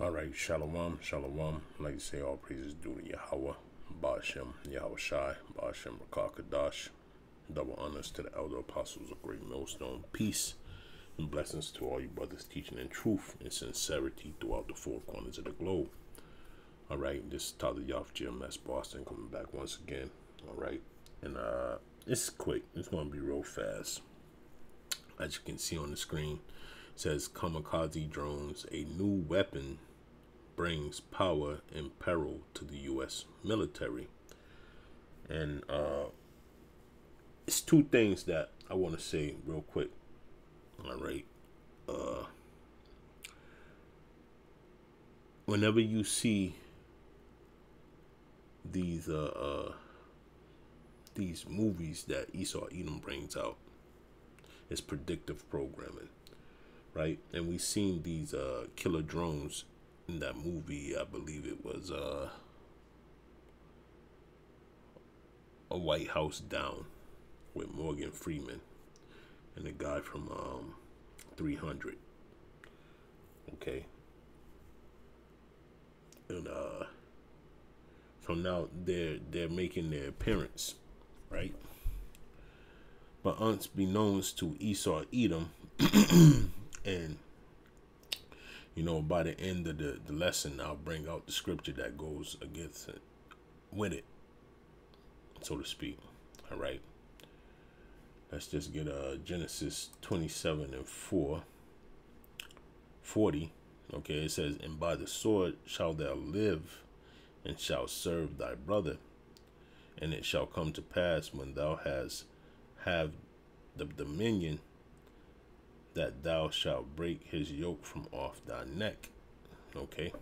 All right, shalom, shalom. Like to say, all praises due to Yahweh, Ba'ashem, Yahweh Shai, Ba'ashem, Rakakadash. Double honors to the elder apostles of Great Millstone. Peace and blessings to all you brothers teaching in truth and sincerity throughout the four corners of the globe. All right, this is Tyler Yoff, GMS Boston, coming back once again. All right, and it's quick. It's going to be real fast. As you can see on the screen, it says kamikaze drones, a new weapon brings power and peril to the U.S. military. And it's two things that I want to say real quick. All right. Whenever you see these movies that Esau Edom brings out, it's predictive programming, right? And we've seen these killer drones in that movie. I believe it was A White House Down with Morgan Freeman and the guy from 300. Okay. And so now they're making their appearance, right? But unbeknownst to Esau Edom, and you know, by the end of the lesson, I'll bring out the scripture that goes against it, with it, so to speak. All right. Let's just get Genesis 27 and 40. Okay, it says, and by the sword shalt thou live, and shalt serve thy brother. And it shall come to pass, when thou have the dominion, that thou shalt break his yoke from off thy neck. Okay.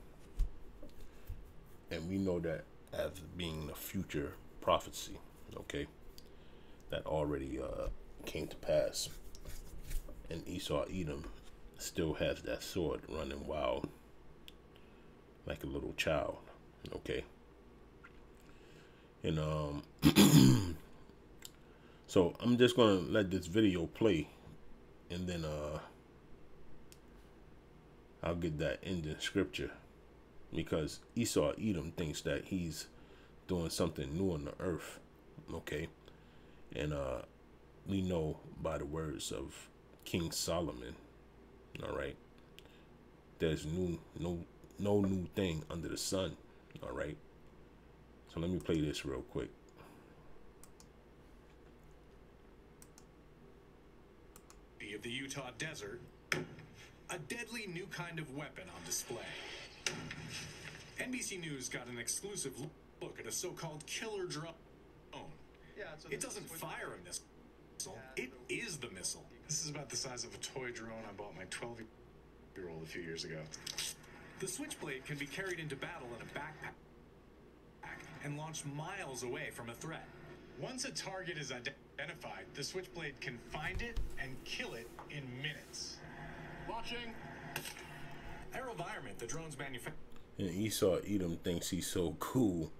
And we know that as being a future prophecy. Okay. That already came to pass. And Esau Edom still has that sword running wild like a little child. Okay. And so I'm just gonna let this video play, and then I'll get that ending scripture, because Esau Edom thinks that he's doing something new on the earth. Okay. And we know by the words of King Solomon, all right, there's no new thing under the sun. All right. So let me play this real quick. Of the Utah desert, a deadly new kind of weapon on display. NBC News got an exclusive look at a so-called killer drone. It doesn't fire a missile, it is the missile. This is about the size of a toy drone I bought my 12-year-old a few years ago. The Switchblade can be carried into battle in a backpack and launched miles away from a threat. Once a target is identified, the Switchblade can find it and kill it in minutes. Launching. AeroVironment, the drone's manufacturer. And Esau Edom thinks he's so cool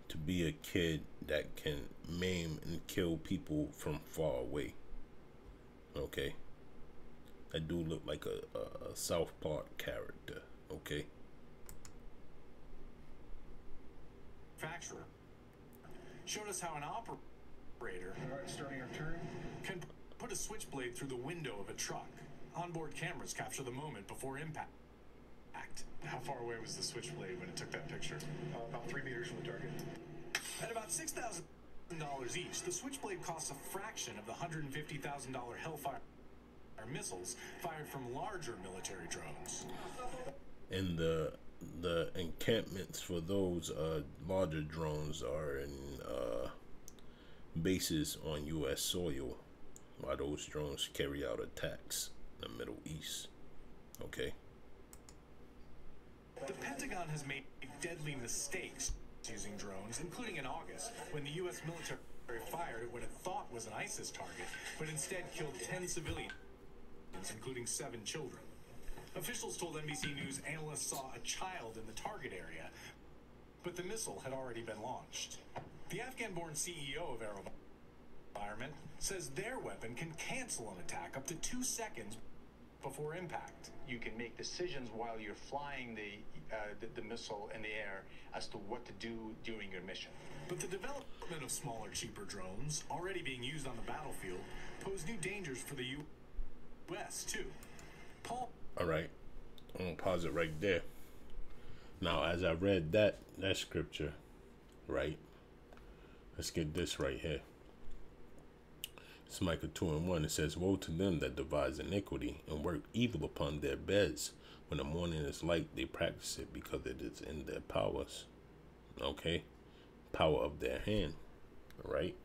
to be a kid that can maim and kill people from far away. Okay. That dude look like a South Park character. Okay. Manufacturer showed us how an operator Starting our turn. can put a switchblade through the window of a truck. Onboard cameras capture the moment before impact. How far away was the Switchblade when it took that picture? About 3 meters from the target. At about $6,000 each, the Switchblade costs a fraction of the $150,000 Hellfire missiles fired from larger military drones. And the encampments for those larger drones are in bases on U.S. soil, while those drones carry out attacks in the Middle East. Okay. The Pentagon has made deadly mistakes using drones, including in August, when the U.S. military fired at what it thought was an ISIS target, but instead killed 10 civilians, including 7 children. Officials told NBC News analysts saw a child in the target area, but the missile had already been launched. The Afghan-born CEO of AeroVironment says their weapon can cancel an attack up to 2 seconds before impact. You can make decisions while you're flying the missile in the air as to what to do during your mission. But the development of smaller, cheaper drones, already being used on the battlefield, pose new dangers for the U.S. too. Paul. All right, I'm gonna pause it right there. Now, as I read that scripture, right? Let's get this right here. It's Micah 2:1. It says, "Woe to them that devise iniquity and work evil upon their beds. When the morning is light, they practice it because it is in their powers." Okay, power of their hand, right?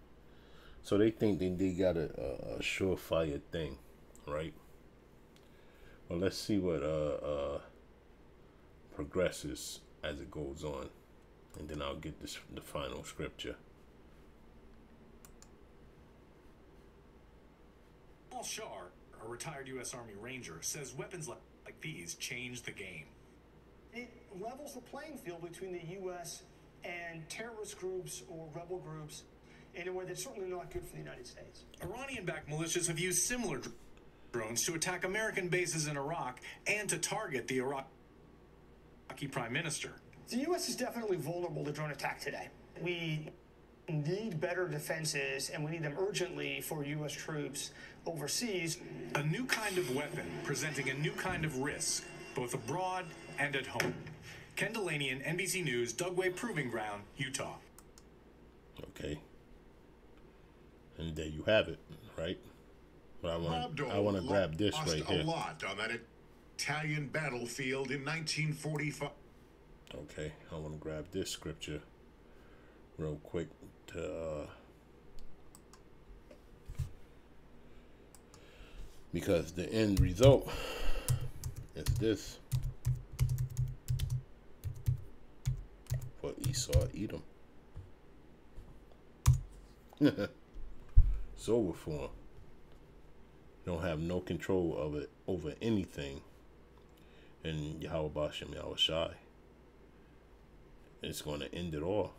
So they think they got a surefire thing, right? Well, let's see what progresses as it goes on, and then I'll get the final scripture. Paul Shar, a retired U.S. Army Ranger, says weapons like these change the game. It levels the playing field between the U.S. and terrorist groups or rebel groups in a way that's certainly not good for the United States. Iranian-backed militias have used similar drones to attack American bases in Iraq and to target the Iraqi Prime Minister. The U.S. is definitely vulnerable to drone attack today. We need better defenses, and we need them urgently for U.S. troops overseas. A new kind of weapon presenting a new kind of risk, both abroad and at home. Ken Delaney, NBC News, Dugway Proving Ground, Utah. Okay. And there you have it, right? But I want to grab this right here. A lot on that Italian battlefield in 1945. Okay, I want to grab this scripture real quick to because the end result is this for Esau Edom. It's over for him. You don't have no control of it over anything. And Yahweh Bashem Yahweh Shai, it's going to end it all.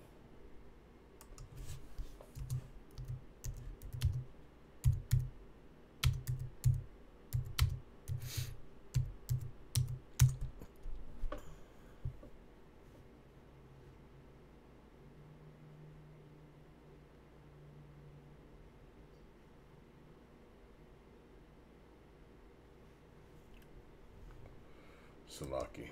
Salaki.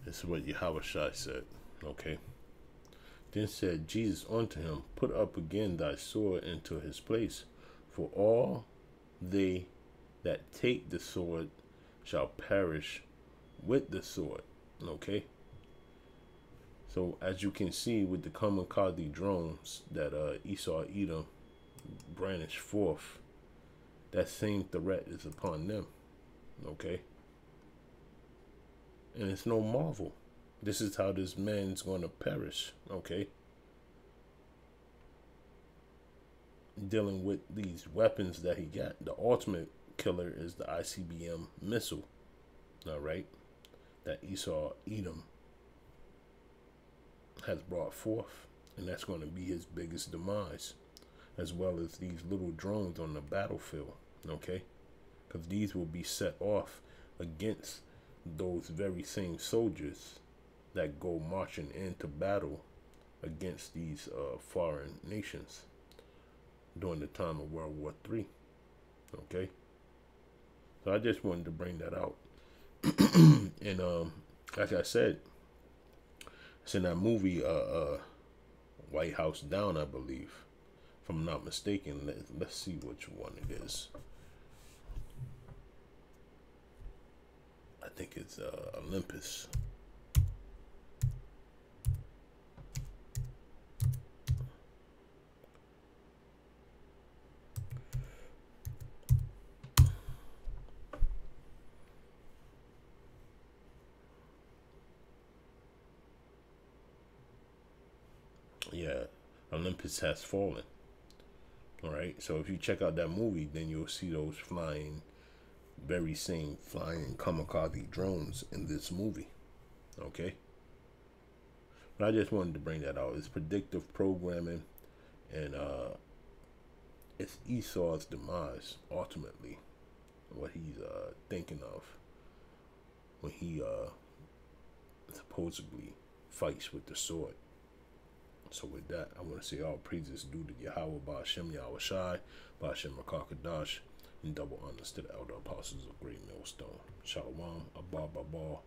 This is what Yahweh Shai said, okay? Then said Jesus unto him, Put up again thy sword into his place, for all they that take the sword shall perish with the sword, okay? So as you can see with the kamikaze drones that Esau Edom brandished forth, that same threat is upon them, okay? And it's no marvel. This is how this man's going to perish, okay? Dealing with these weapons that he got. The ultimate killer is the ICBM missile, all right? That Esau Edom has brought forth. And that's going to be his biggest demise. As well as these little drones on the battlefield, okay? Because these will be set off against those very same soldiers that go marching into battle against these foreign nations during the time of World War III. Okay, so I just wanted to bring that out. And like I said, it's in that movie White House Down, I believe, if I'm not mistaken. Let's see which one it is. I think it's Olympus. Yeah, Olympus has fallen. All right, so if you check out that movie, then you'll see those very same flying kamikaze drones in this movie. Okay, but I just wanted to bring that out. It's predictive programming, and it's Esau's demise ultimately. What he's thinking of when he supposedly fights with the sword. So with that, I want to say all praises due to Yahweh, Ba'ashem, Yahweh Shai, Ba'ashem Rakakadash, and double honors to the elder apostles of Great Millstone. Shalom, Abba, Baba.